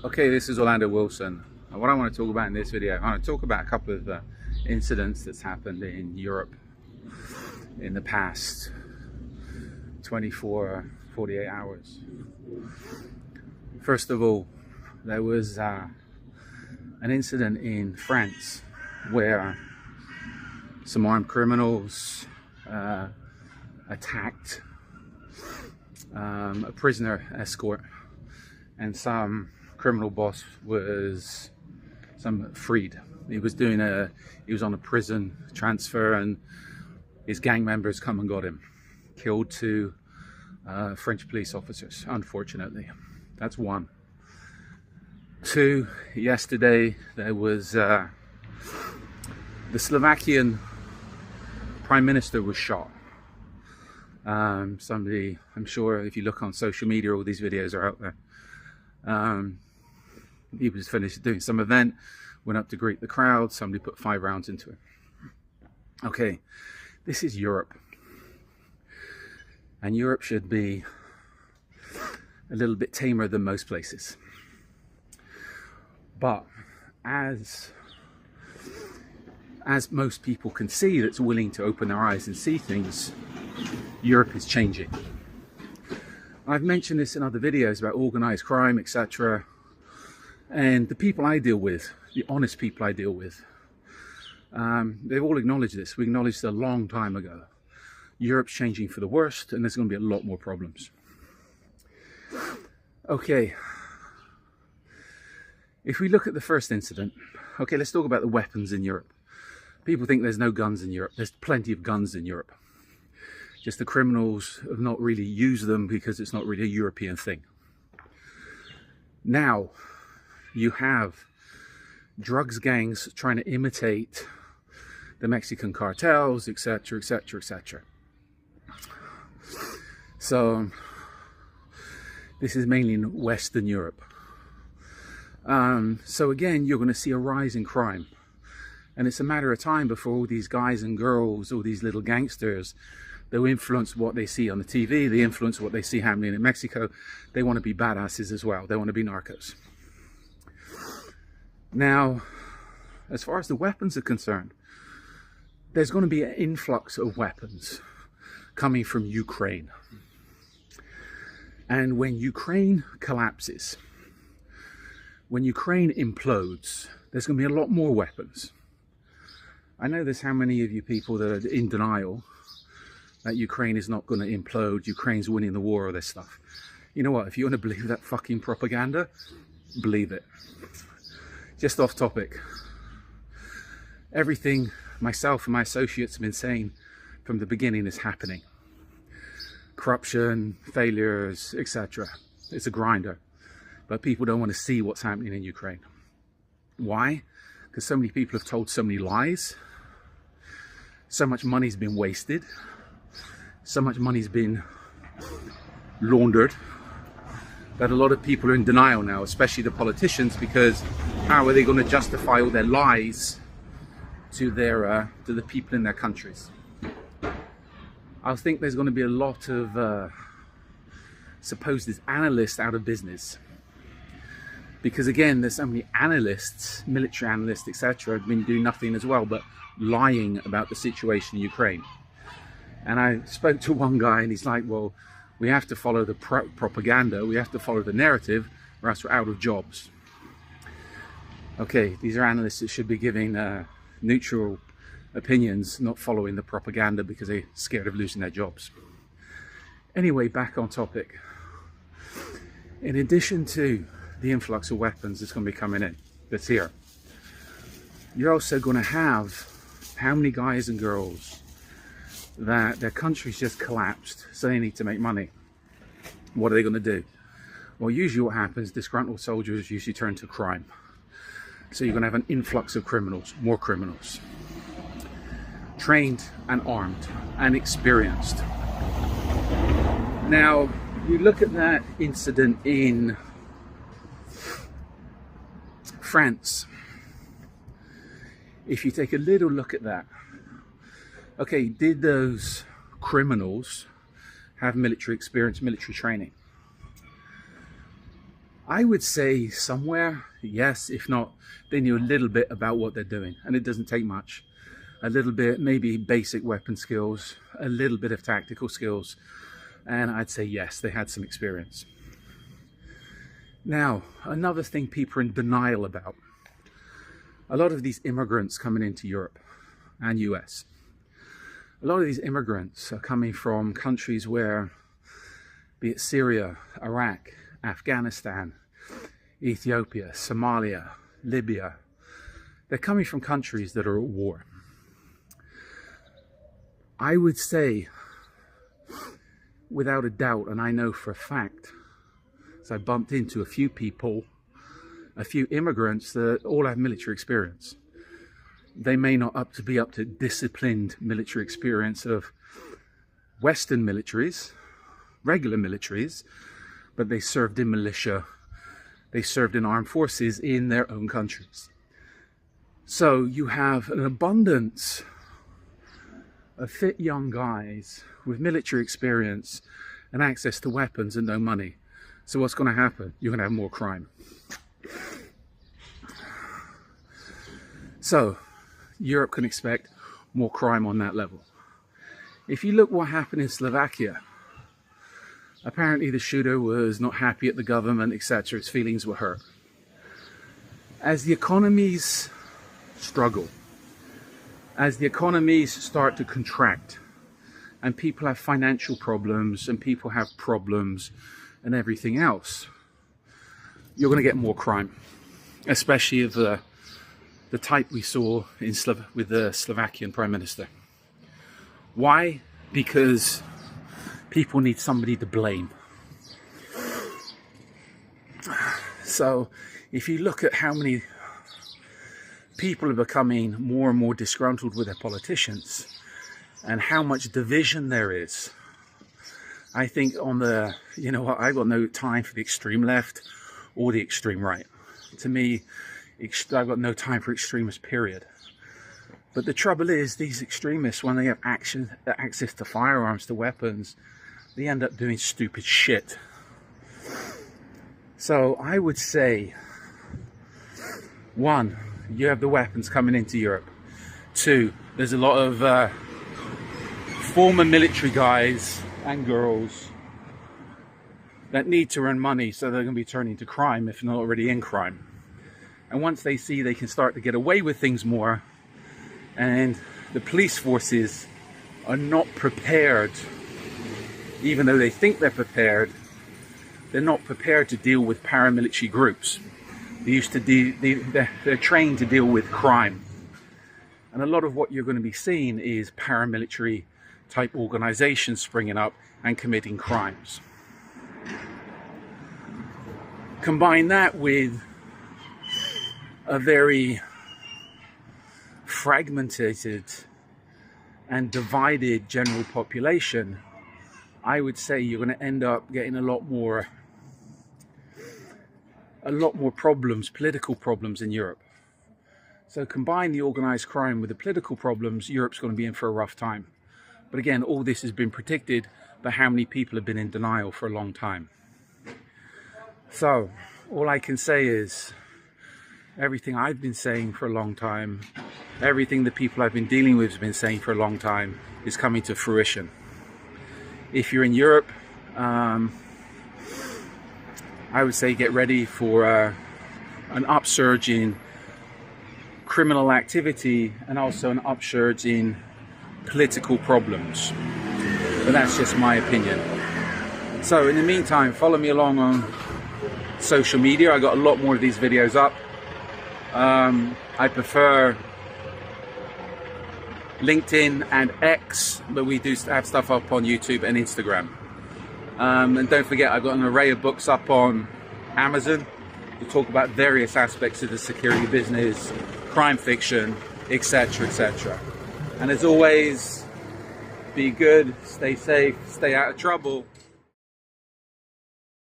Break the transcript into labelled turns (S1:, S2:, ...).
S1: Okay, this is Orlando Wilson. And what I want to talk about in this video, I want to talk about a couple of incidents that's happened in Europe in the past 48 hours. First of all, there was an incident in France where some armed criminals attacked a prisoner escort, and some criminal boss was freed. He was on a prison transfer, and his gang members come and got him. Killed two French police officers, unfortunately. That's one. Two, yesterday there was the Slovakian Prime Minister was shot. Somebody, I'm sure if you look on social media, all these videos are out there. He was finished doing some event, went up to greet the crowd, somebody put 5 rounds into him. Okay, this is Europe. And Europe should be a little bit tamer than most places. But as most people can see that's willing to open their eyes and see things, Europe is changing. I've mentioned this in other videos about organized crime, etc. And the people I deal with, the honest people I deal with, they've all acknowledged this. We acknowledged it a long time ago. Europe's changing for the worst, and there's going to be a lot more problems. Okay. If we look at the first incident, okay, let's talk about the weapons in Europe. People think there's no guns in Europe. There's plenty of guns in Europe. Just the criminals have not really used them because it's not really a European thing. Now, you have drugs gangs trying to imitate the Mexican cartels, etc., etc., etc. So, this is mainly in Western Europe. So again, you're going to see a rise in crime. And it's a matter of time before all these guys and girls, all these little gangsters, they'll influence what they see on the TV, they influence what they see happening in Mexico. They want to be badasses as well. They want to be narcos. Now, as far as the weapons are concerned, there's going to be an influx of weapons coming from Ukraine. And when Ukraine collapses, when Ukraine implodes, there's going to be a lot more weapons. I know there's how many of you people that are in denial that Ukraine is not going to implode, Ukraine's winning the war, or this stuff. You know what, if you want to believe that fucking propaganda, believe it. Just off topic. Everything myself and my associates have been saying from the beginning is happening. Corruption, failures, etc. It's a grinder. But people don't want to see what's happening in Ukraine. Why? Because so many people have told so many lies. So much money's been wasted. So much money's been laundered that a lot of people are in denial now, especially the politicians, because how are they going to justify all their lies to the people in their countries? I think there's going to be a lot of supposed analysts out of business, because again, there's so many analysts, military analysts, etc., have been doing nothing as well but lying about the situation in Ukraine. And I spoke to one guy and he's like, well, we have to follow the propaganda, we have to follow the narrative, or else we're out of jobs. Okay, these are analysts that should be giving neutral opinions, not following the propaganda because they're scared of losing their jobs. Anyway, back on topic. In addition to the influx of weapons that's going to be coming in, that's here, you're also going to have how many guys and girls that their country's just collapsed, so they need to make money. What are they going to do? Well, usually what happens, disgruntled soldiers usually turn to crime. So you're going to have an influx of criminals, more criminals. Trained and armed and experienced. Now, you look at that incident in France. If you take a little look at that, okay, did those criminals have military experience, military training? I would say somewhere, yes. If not, they knew a little bit about what they're doing, and it doesn't take much. A little bit, maybe basic weapon skills, a little bit of tactical skills, and I'd say yes, they had some experience. Now, another thing people are in denial about. A lot of these immigrants coming into Europe and US, a lot of these immigrants are coming from countries where, be it Syria, Iraq, Afghanistan, Ethiopia, Somalia, Libya, they're coming from countries that are at war. I would say, without a doubt, and I know for a fact, so I bumped into a few people, a few immigrants that all have military experience. They may not be up to disciplined military experience of Western militaries, regular militaries, but they served in militia, they served in armed forces in their own countries. So you have an abundance of fit young guys with military experience and access to weapons and no money. So what's going to happen? You're going to have more crime. So Europe can expect more crime on that level. If you look what happened in Slovakia, apparently the shooter was not happy at the government, etc. His feelings were hurt. As the economies struggle, as the economies start to contract, and people have financial problems, and people have problems, and everything else, you're going to get more crime, especially of the type we saw with the Slovakian Prime Minister. Why? Because people need somebody to blame. So if you look at how many people are becoming more and more disgruntled with their politicians and how much division there is, I think on the, you know what, I've got no time for the extreme left or the extreme right. To me, I've got no time for extremists, period. But the trouble is, these extremists, when they have access to firearms, to weapons, they end up doing stupid shit. So I would say, 1, you have the weapons coming into Europe. 2, there's a lot of former military guys and girls that need to earn money, so they're going to be turning to crime if not already in crime. And once they see they can start to get away with things more, and the police forces are not prepared, even though they think they're prepared, they're not prepared to deal with paramilitary groups. They're trained to deal with crime. And a lot of what you're going to be seeing is paramilitary type organizations springing up and committing crimes. Combine that with a very fragmented and divided general population, I would say you're going to end up getting a lot more problems, political problems in Europe. So combine the organized crime with the political problems, Europe's going to be in for a rough time. But again, all this has been predicted by how many people have been in denial for a long time. So all I can say is, everything I've been saying for a long time, everything the people I've been dealing with have been saying for a long time, is coming to fruition. If you're in Europe, I would say get ready for an upsurge in criminal activity and also an upsurge in political problems. But that's just my opinion. So in the meantime, follow me along on social media. I got a lot more of these videos up. I prefer LinkedIn and X, but we do have stuff up on YouTube and Instagram. And don't forget, I've got an array of books up on Amazon to talk about various aspects of the security business, crime fiction, etc., etc. And as always, be good, stay safe, stay out of trouble.